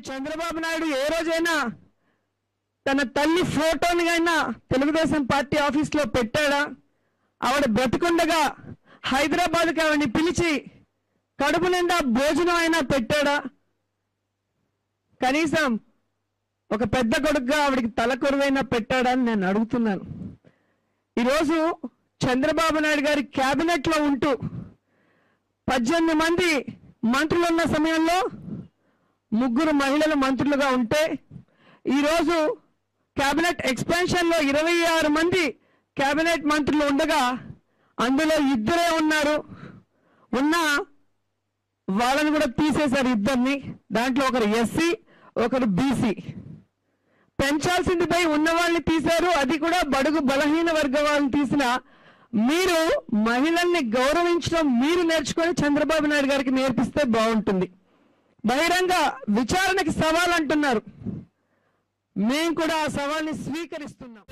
చంద్రబాబు నాయుడు ఏ రోజైనా తన తల్లి ఫోటోనిగైనా తెలుగుదేశం పార్టీ ఆఫీస్లో పెట్టాడా? ఆవిడ బ్రతికుండగా హైదరాబాద్కి ఆవిడని పిలిచి కడుపు నిండా భోజనం అయినా పెట్టాడా? కనీసం ఒక పెద్ద కొడుకుగా ఆవిడకి తలకొరువైనా పెట్టాడా అని నేను అడుగుతున్నాను. ఈరోజు చంద్రబాబు నాయుడు గారి క్యాబినెట్లో ఉంటూ 18 మంది మంత్రులు ఉన్న సమయంలో 3 మహిళలు మంత్రులుగా ఉంటే ఈరోజు క్యాబినెట్ ఎక్స్పాన్షన్లో 26 మంది క్యాబినెట్ మంత్రులు ఉండగా అందులో 2 ఉన్నారు. ఉన్న వాళ్ళని కూడా తీసేశారు 2. దాంట్లో ఒకరు ఎస్సీ, ఒకరు బీసీ. పెంచాల్సింది పోయి ఉన్న వాళ్ళని తీశారు, అది కూడా బడుగు బలహీన వర్గ వాళ్ళని తీసిన మీరు మహిళల్ని గౌరవించడం మీరు నేర్చుకొని చంద్రబాబు నాయుడు గారికి నేర్పిస్తే బాగుంటుంది. బహిరంగ విచారణకి సవాల్ అంటున్నారు, మేము కూడా ఆ సవాల్ని స్వీకరిస్తున్నాం.